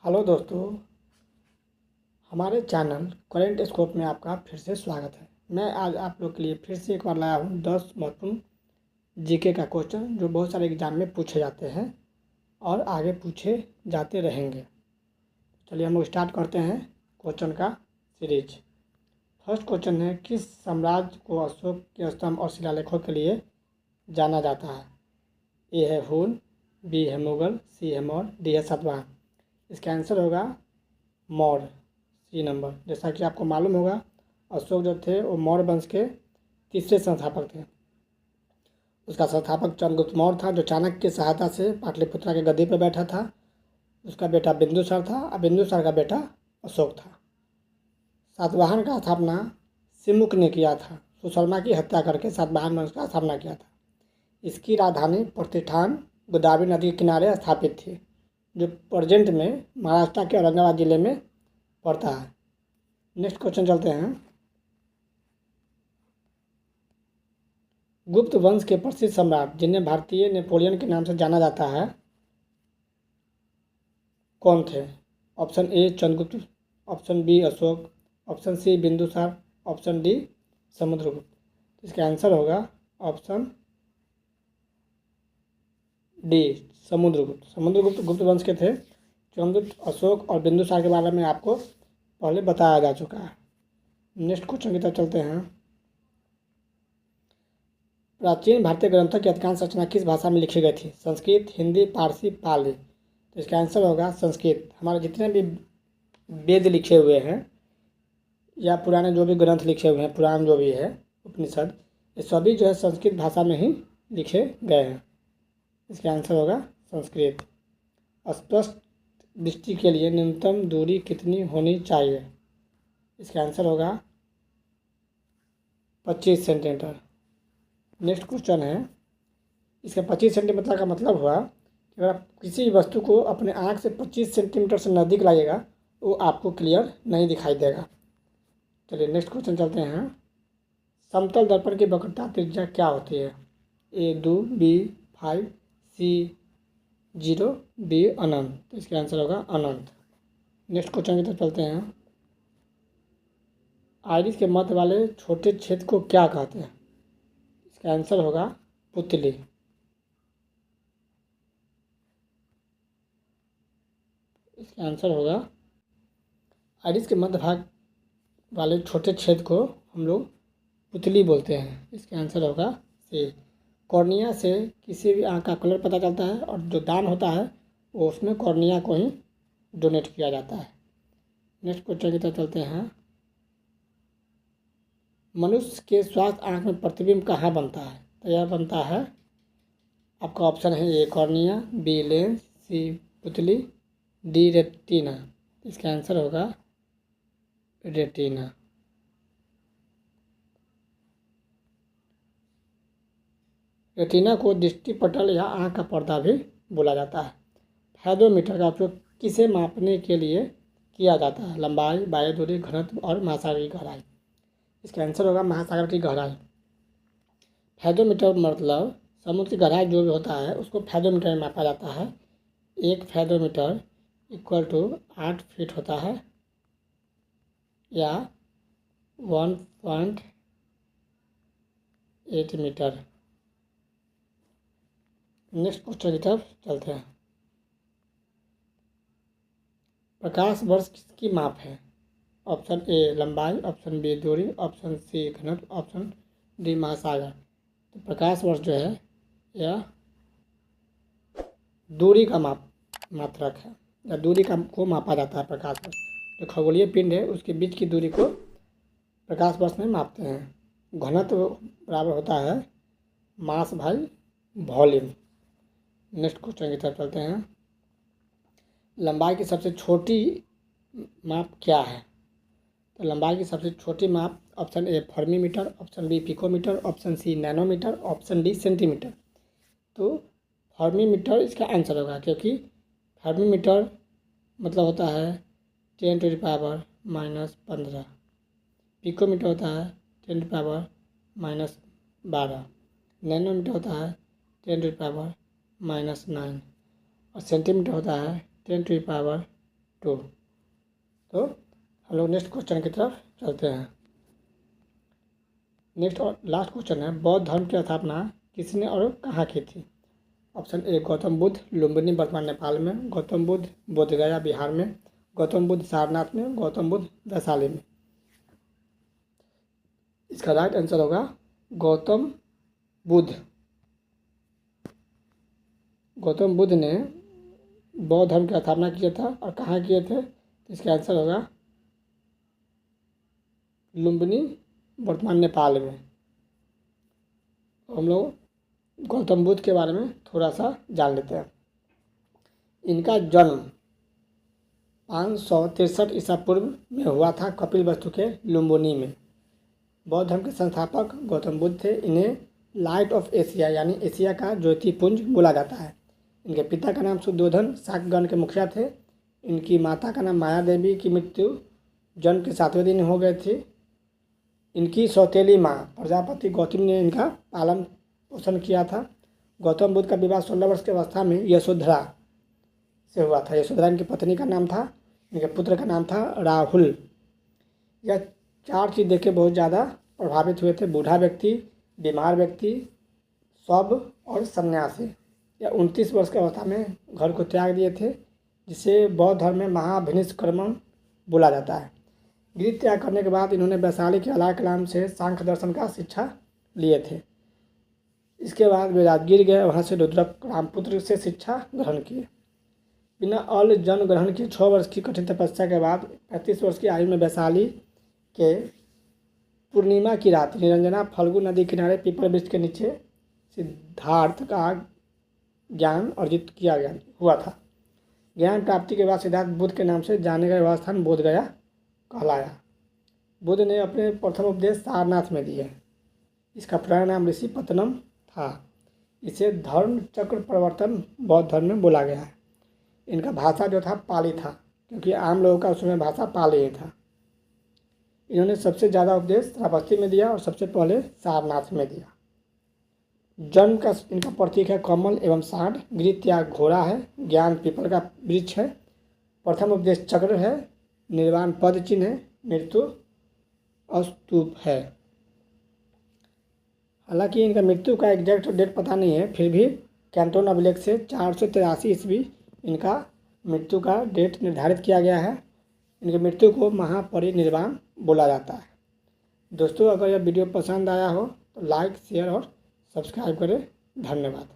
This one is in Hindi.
हेलो दोस्तों, हमारे चैनल करंट स्कोप में आपका फिर से स्वागत है। मैं आज आप लोग के लिए फिर से एक बार लाया हूँ 10 महत्वपूर्ण जीके का क्वेश्चन जो बहुत सारे एग्जाम में पूछे जाते हैं और आगे पूछे जाते रहेंगे। चलिए हम लोग स्टार्ट करते हैं क्वेश्चन का सीरीज। फर्स्ट क्वेश्चन है, किस साम्राज्य को अशोक के स्तंभ और शिलालेखों के लिए जाना जाता है? ए है हुन, बी है मुगल, सी है मौर्य, डी है सातवाहन। इसका आंसर होगा मौर्य, सी नंबर। जैसा कि आपको मालूम होगा, अशोक जो थे वो मौर्य वंश के तीसरे संस्थापक थे। उसका संस्थापक चंद्रगुप्त मौर्य था, जो चाणक्य की सहायता से पाटलिपुत्रा के गद्दी पर बैठा था। उसका बेटा बिंदुसार था और बिंदुसार का बेटा अशोक था। सातवाहन का स्थापना सिमुक ने किया था। सुशर्मा की हत्या करके सातवाहन वंश का स्थापना किया था। इसकी राजधानी प्रतिष्ठान गोदावरी नदी के किनारे स्थापित थी, जो प्रेजेंट में महाराष्ट्र के औरंगाबाद जिले में पड़ता है। नेक्स्ट क्वेश्चन चलते हैं। गुप्त वंश के प्रसिद्ध सम्राट जिन्हें भारतीय नेपोलियन के नाम से जाना जाता है, कौन थे? Option A Chandragupta, option B Ashoka, option C Bindusara, option D Samudragupta. इसका आंसर होगा ऑप्शन डी समुद्रगुप्त। समुद्रगुप्त गुप्त वंश के थे। चंद्रगुप्त, अशोक और बिंदुसार के बारे में आपको पहले बताया जा चुका है। नेक्स्ट क्वेश्चन की तरफ चलते हैं। प्राचीन भारतीय ग्रंथों की अधिकांश रचना किस भाषा में लिखी गई थी? संस्कृत, हिंदी, पारसी, पाली। तो इसका आंसर होगा संस्कृत। हमारे जितने भी वेद लिखे हुए हैं या पुराने जो भी ग्रंथ लिखे हुए हैं, पुराण जो भी है, उपनिषद, ये सभी जो है संस्कृत भाषा में ही लिखे गए हैं। इसका आंसर होगा संस्कृत। स्पष्ट दृष्टि के लिए न्यूनतम दूरी कितनी होनी चाहिए? इसका आंसर होगा 25 सेंटीमीटर। नेक्स्ट क्वेश्चन है, इसका 25 सेंटीमीटर का मतलब हुआ कि अगर आप किसी वस्तु को अपने आँख से 25 सेंटीमीटर से नज़दीक लाइएगा वो आपको क्लियर नहीं दिखाई देगा। चलिए नेक्स्ट क्वेश्चन चलते हैं। समतल दर्पण की वक्रता त्रिज्या क्या होती है? ए 2, बी 5, सी 0, डी अनंत। तो इसका आंसर होगा अनंत। नेक्स्ट क्वेश्चन की तरफ चलते हैं। आइरिस के मध्य वाले छोटे छेद को क्या कहते हैं? इसका आंसर होगा पुतली। इसका आंसर होगा आइरिस के मध्य भाग वाले छोटे छेद को हम लोग पुतली बोलते हैं। इसका आंसर होगा सी। कॉर्निया से किसी भी आँख का कलर पता चलता है और जो दान होता है वो उसमें कॉर्निया को ही डोनेट किया जाता है। नेक्स्ट क्वेश्चन की तरफ चलते हैं। मनुष्य के स्वास्थ्य आँख में प्रतिबिंब कहाँ बनता है? तो यह बनता है, आपका ऑप्शन है ए कॉर्निया, बी लेंस, सी पुतली, डी रेटिना। इसका आंसर होगा रेटिना। रेटिना को दृष्टिपटल या आँख का पर्दा भी बोला जाता है। फैदोमीटर का उपयोग किसे मापने के लिए किया जाता है? लंबाई, बाह्य दूरी, घनत्व और महासागर की गहराई। इसका आंसर होगा महासागर की गहराई। फैदोमीटर मतलब समुद्र की गहराई जो भी होता है उसको फैदोमीटर में मापा जाता है। एक फैदोमीटर इक्वल टू 8 फीट होता है या 1.8 मीटर। नेक्स्ट क्वेश्चन की तरफ चलते हैं। प्रकाश वर्ष किसकी माप है? ऑप्शन ए लंबाई, ऑप्शन बी दूरी, ऑप्शन सी घनत्व, ऑप्शन डी महासागर। तो प्रकाश वर्ष जो है यह दूरी का मात्रक है या दूरी को मापा जाता है। प्रकाश वर्ष जो खगोलीय पिंड है उसके बीच की दूरी को प्रकाश वर्ष में मापते हैं। घनत्व बराबर होता है मास भाई वॉल्यूम। नेक्स्ट क्वेश्चन की तरफ चलते हैं। लंबाई की सबसे छोटी माप क्या है? तो लंबाई की सबसे छोटी माप option A fermimetre, option B picometre, option C nanometre, option D centimetre. तो फर्मीमीटर इसका आंसर होगा, क्योंकि फर्मीमीटर मतलब होता है 10⁻⁻15। पिकोमीटर होता है 10⁻⁻12। नैनोमीटर होता है 10⁻⁻9 और सेंटीमीटर होता है 10⁻⁻12। 2। तो हम लोग नेक्स्ट क्वेश्चन की तरफ चलते हैं। नेक्स्ट और लास्ट क्वेश्चन है, बौद्ध धर्म की स्थापना किसने और कहाँ की थी? ऑप्शन ए गौतम बुद्ध, लुम्बिनी वर्तमान नेपाल में, गौतम बुद्ध बोधगया बिहार में, गौतम बुद्ध सारनाथ में, गौतम बुद्ध वैशाली में। इसका राइट आंसर होगा गौतम बुद्ध। गौतम बुद्ध ने बौद्ध धर्म की स्थापना किया था और कहाँ किए थे? तो इसका आंसर होगा लुम्बिनी वर्तमान नेपाल में। तो हम लोग गौतम बुद्ध के बारे में थोड़ा सा जान लेते हैं। इनका जन्म 563 ईसा पूर्व में हुआ था कपिलवस्तु के लुम्बिनी में। बौद्ध धर्म के संस्थापक गौतम बुद्ध थे। इन्हें लाइट ऑफ एशिया यानी एशिया का ज्योतिपुंज बोला जाता है। इनके पिता का नाम शुद्धोधन शाक्यगण के मुखिया थे। इनकी माता का नाम माया देवी की मृत्यु जन्म के 7वें दिन हो गई थी। इनकी सौतेली माँ प्रजापति गौतम ने इनका पालन पोषण किया था। गौतम बुद्ध का विवाह 16 वर्ष की अवस्था में यशोधरा से हुआ था। यशोधरा इनकी पत्नी का नाम था। इनके पुत्र का नाम था राहुल। यह 4 चीज़ देख के बहुत ज़्यादा प्रभावित हुए थे, बूढ़ा व्यक्ति, बीमार व्यक्ति, शव और सन्यासी। यह 29 वर्ष की अवस्था में घर को त्याग दिए थे, जिसे बौद्ध धर्म में महाभिनिष्क्रमण बोला जाता है। गृह त्याग करने के बाद इन्होंने वैशाली के अलाय कलाम से सांख्य दर्शन का शिक्षा लिए थे। इसके बाद वे राजगीर गए, वहाँ से रुद्रक रामपुत्र से शिक्षा ग्रहण किए। बिना अल जन ग्रहण के 6 वर्ष की कठिन तपस्या के बाद 35 वर्ष की आयु में वैशाली के पूर्णिमा की रात निरंजना फल्गु नदी किनारे पीपल वृक्ष के नीचे सिद्धार्थ का ज्ञान अर्जित किया गया हुआ था। ज्ञान प्राप्ति के बाद सिद्धार्थ बुद्ध के नाम से जाने गए वह स्थान बोधगया कहलाया। बुद्ध ने अपने प्रथम उपदेश सारनाथ में दिए। इसका पुराना नाम ऋषि पतनम था। इसे धर्म चक्र प्रवर्तन बौद्ध धर्म में बोला गया है। इनका भाषा जो था पाली था, क्योंकि आम लोगों का उस समय भाषा पाली ही था। इन्होंने सबसे ज़्यादा उपदेश श्रावस्ती में दिया और सबसे पहले सारनाथ में दिया। जन्म का इनका प्रतीक है कमल एवं सांड। गृह त्याग घोड़ा है। ज्ञान पीपल का वृक्ष है। प्रथम उपदेश चक्र है। निर्वाण पद चिन्ह है। मृत्यु स्तूप है। हालांकि इनका मृत्यु का एग्जैक्ट डेट पता नहीं है, फिर भी कैंटोन अभिलेख से 483 ईस्वी इनका मृत्यु का डेट निर्धारित किया गया है। इनकी मृत्यु को महापरिनिर्वाण बोला जाता है। दोस्तों, अगर यह वीडियो पसंद आया हो तो लाइक, शेयर और सब्सक्राइब करें। धन्यवाद।